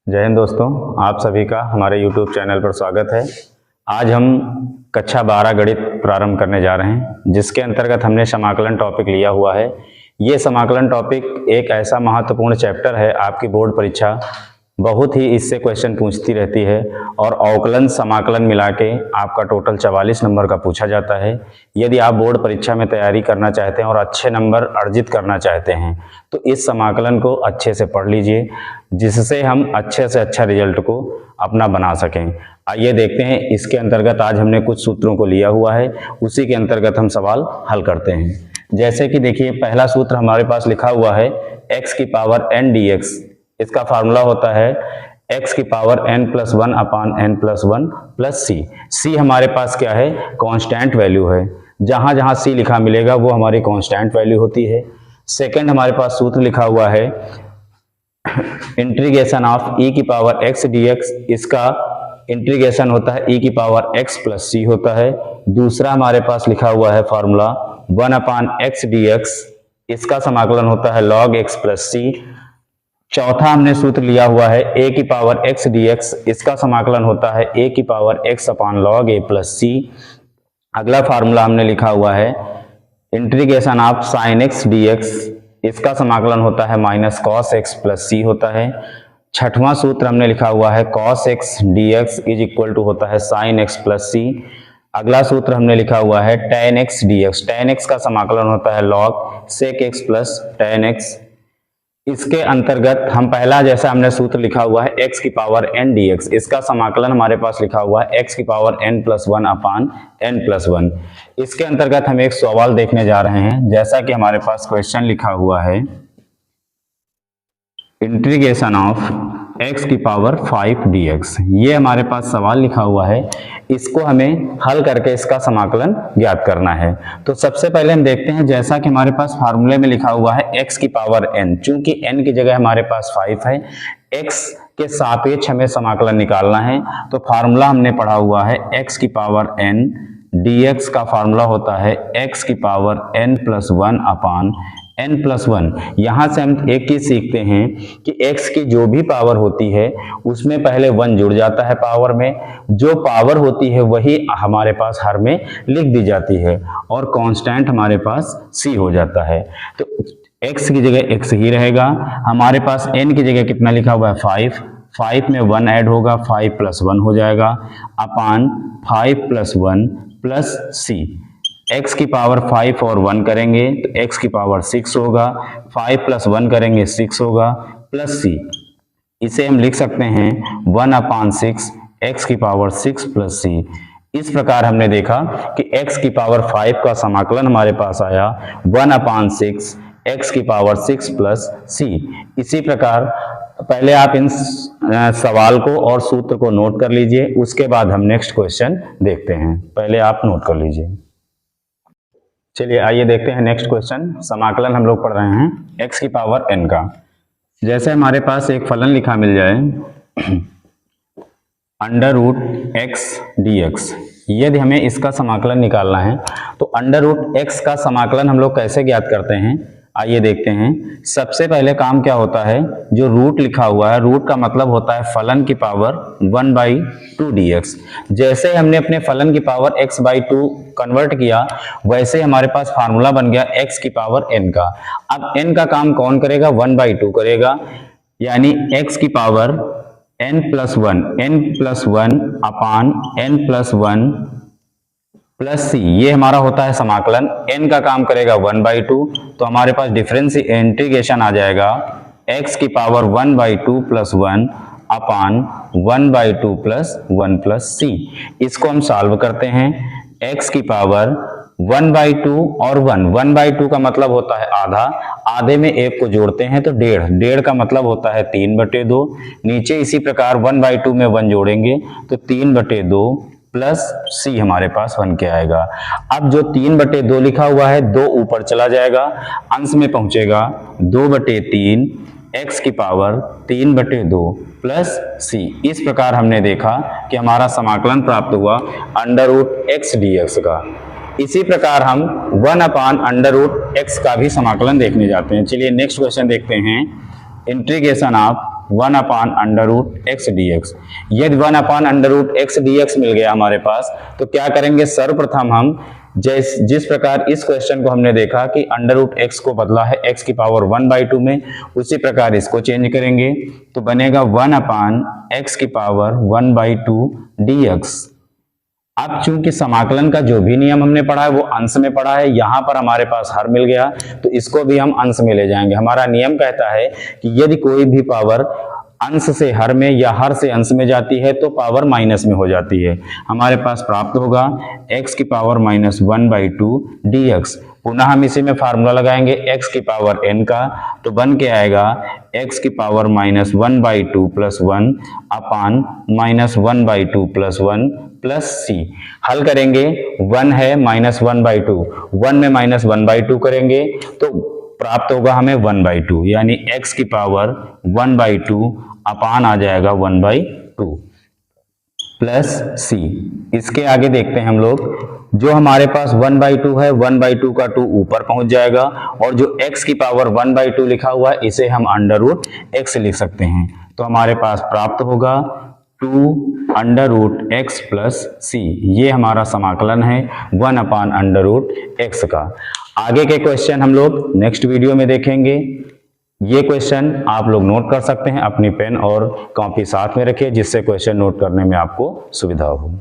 जय हिंद दोस्तों, आप सभी का हमारे YouTube चैनल पर स्वागत है। आज हम कक्षा 12 गणित प्रारंभ करने जा रहे हैं, जिसके अंतर्गत हमने समाकलन टॉपिक लिया हुआ है। ये समाकलन टॉपिक एक ऐसा महत्वपूर्ण चैप्टर है, आपकी बोर्ड परीक्षा बहुत ही इससे क्वेश्चन पूछती रहती है और अवकलन समाकलन मिला के आपका टोटल 44 नंबर का पूछा जाता है। यदि आप बोर्ड परीक्षा में तैयारी करना चाहते हैं और अच्छे नंबर अर्जित करना चाहते हैं तो इस समाकलन को अच्छे से पढ़ लीजिए, जिससे हम अच्छे से अच्छा रिजल्ट को अपना बना सकें। आइए देखते हैं, इसके अंतर्गत आज हमने कुछ सूत्रों को लिया हुआ है, उसी के अंतर्गत हम सवाल हल करते हैं। जैसे कि देखिए, पहला सूत्र हमारे पास लिखा हुआ है x की पावर n dx। इसका फार्मूला होता है x की पावर n प्लस 1 अपान n plus 1 plus c। c हमारे पास क्या है? कांस्टेंट वैल्यू है। जहां जहां c लिखा मिलेगा वो हमारी कांस्टेंट वैल्यू होती है। सेकंड हमारे पास सूत्र लिखा हुआ है इंटीग्रेशन ऑफ e की पावर x dx। इसका इंटीग्रेशन होता है e की पावर x प्लस c होता है। दूसरा हमारे पास लिखा हुआ है फार्मूला 1 अपान x dx। इसका समाकलन होता है log x प्लस c। चौथा हमने सूत्र लिया हुआ है a की पावर x dx। इसका समाकलन होता है a की power x upon log a plus c। अगला फार्मूला हमने लिखा हुआ है integration of sine x dx। इसका समाकलन होता है minus cos x plus c होता है। छठवां सूत्र हमने लिखा हुआ है cos x dx is equal to होता है साइन x प्लस c। अगला सूत्र हमने लिखा हुआ है tan x dx। tan x का समाकलन होता है log sec x plus tan x। इसके अंतर्गत हम पहला जैसा हमने सूत्र लिखा हुआ है x की पावर n dx। इसका समाकलन हमारे पास लिखा हुआ है x की पावर n प्लस 1 अपान n प्लस 1। इसके अंतर्गत हम एक सवाल देखने जा रहे हैं। जैसा कि हमारे पास क्वेश्चन लिखा हुआ है इंटीग्रेशन ऑफ x की पावर 5 dx। ये हमारे पास सवाल लिखा हुआ है, इसको हमें हल करके इसका समाकलन ज्ञात करना है। तो सबसे पहले हम देखते हैं, जैसा कि हमारे पास फार्मूले में लिखा हुआ है x की पावर n। चूंकि n की जगह हमारे पास 5 है, x के सापेक्ष हमें समाकलन निकालना है। तो फार्मूला हमने पढ़ा हुआ है x की पावर n dx का फार्मूला होता है x की पावर n प्लस 1 अपान n प्लस 1। यहाँ से हम एक चीज सीखते हैं कि x की जो भी पावर होती है उसमें पहले 1 जुड़ जाता है पावर में। जो पावर होती है वही हमारे पास हर में लिख दी जाती है और कांस्टेंट हमारे पास c हो जाता है। तो x की जगह x ही रहेगा। हमारे पास n की जगह कितना लिखा हुआ है 5 में 1 ऐड होगा, 5 प्लस 1 हो जाएगा अपान 5 प्लस 1 प्लस c। x की पावर 5 और 1 करेंगे तो x की पावर 6 होगा, 5 प्लस 1 करेंगे 6 होगा प्लस c। इसे हम लिख सकते हैं 1 अपान 6 x की पावर 6 प्लस c। इस प्रकार हमने देखा कि x की पावर 5 का समाकलन हमारे पास आया 1 अपान 6 x की पावर 6 प्लस c। इसी प्रकार पहले आप इन सवाल को और सूत्र को नोट कर लीजिए, उसके बाद हम नेक्स्ट क्वेश्चन देखते हैं। पहले आप नोट कर लीजिए। चलिए आइए देखते हैं नेक्स्ट क्वेश्चन। समाकलन हम लोग पढ़ रहे हैं x की पावर n का। जैसे हमारे पास एक फलन लिखा मिल जाए अंडर रूट x dx। यदि हमें इसका समाकलन निकालना है तो अंडर रूट x का समाकलन हम लोग कैसे ज्ञात करते हैं, आइए देखते हैं। सबसे पहले काम क्या होता है, जो रूट लिखा हुआ है, रूट का मतलब होता है फलन की पावर 1/2 dx। जैसे हमने अपने फलन की पावर x/2 कन्वर्ट किया, वैसे हमारे पास फार्मूला बन गया x की पावर n का। अब n का काम कौन करेगा? 1/2 करेगा, यानी x की पावर n प्लस 1 अपान n प्लस 1 प्लस c। ये हमारा होता है समाकलन। n का काम करेगा 1/2, तो हमारे पास डिफरेंस इंटीग्रेशन आ जाएगा x की पावर 1/2 प्लस 1 अपान 1/2 प्लस 1 प्लस c। इसको हम सॉल्व करते हैं। x की पावर 1/2 और 1/2 का मतलब होता है आधा, आधे में एक को जोड़ते हैं तो 1.5 का मतलब होता है 3/2। नीचे इसी प्रकार 1/2 में 1 जोड़ेंगे तो 3/2 प्लस c हमारे पास 1 के आएगा। अब जो 3/2 लिखा हुआ है 2 ऊपर चला जाएगा, अंश में पहुंचेगा 2/3 x की पावर 3/2 प्लस c। इस प्रकार हमने देखा कि हमारा समाकलन प्राप्त हुआ अंडर रूट x dx का। इसी प्रकार हम 1 अपान अंडर रूट x का भी समाकलन देखने जाते हैं। चलिए नेक्स्ट क्वेश्चन देखते हैं। Integration of 1 upon under root X D X. यदि 1 upon under root X D X मिल गया हमारे पास तो क्या करेंगे, सर्वप्रथम हम जिस प्रकार इस क्वेश्चन को हमने देखा कि अंडर रूट एक्स को बदला है x की पावर 1/2 में, उसी प्रकार इसको चेंज करेंगे तो बनेगा 1 अपान एक्स की पावर 1/2 dx। अब चूंकि समाकलन का जो भी नियम हमने पढ़ा है वो अंश में पढ़ा है, यहाँ पर हमारे पास हर मिल गया तो इसको भी हम अंश में ले जाएंगे। हमारा नियम कहता है कि यदि कोई भी पावर अंश से हर में या हर से अंश में जाती है तो पावर माइनस में हो जाती है। हमारे पास प्राप्त होगा x की पावर -1/2 dx। पुनः हम इसी में फार्मूला लगाएंगे x की पावर n का, तो बन के आएगा x की पावर -1/2 + 1 अपान -1/2 + 1 प्लस c। हल करेंगे 1 है -1/2, 1 में -1/2 करेंगे तो प्राप्त होगा हमें 1/2, यानी x की पावर 1/2 अपान आ जाएगा 1/2 प्लस c। इसके आगे देखते हैं हम लोग, जो हमारे पास 1/2 है 1/2 का 2 ऊपर पहुंच जाएगा और जो x की पावर 1/2 लिखा हुआ है इसे हम अंडर रूट x लिख सकते हैं। तो हमारे पास प्राप्त होगा 2 अंडर रूट एक्स प्लस सी। ये हमारा समाकलन है 1 अपान अंडर रूट एक्स का। आगे के क्वेश्चन हम लोग नेक्स्ट वीडियो में देखेंगे। ये क्वेश्चन आप लोग नोट कर सकते हैं, अपनी पेन और कॉपी साथ में रखिए जिससे क्वेश्चन नोट करने में आपको सुविधा हो।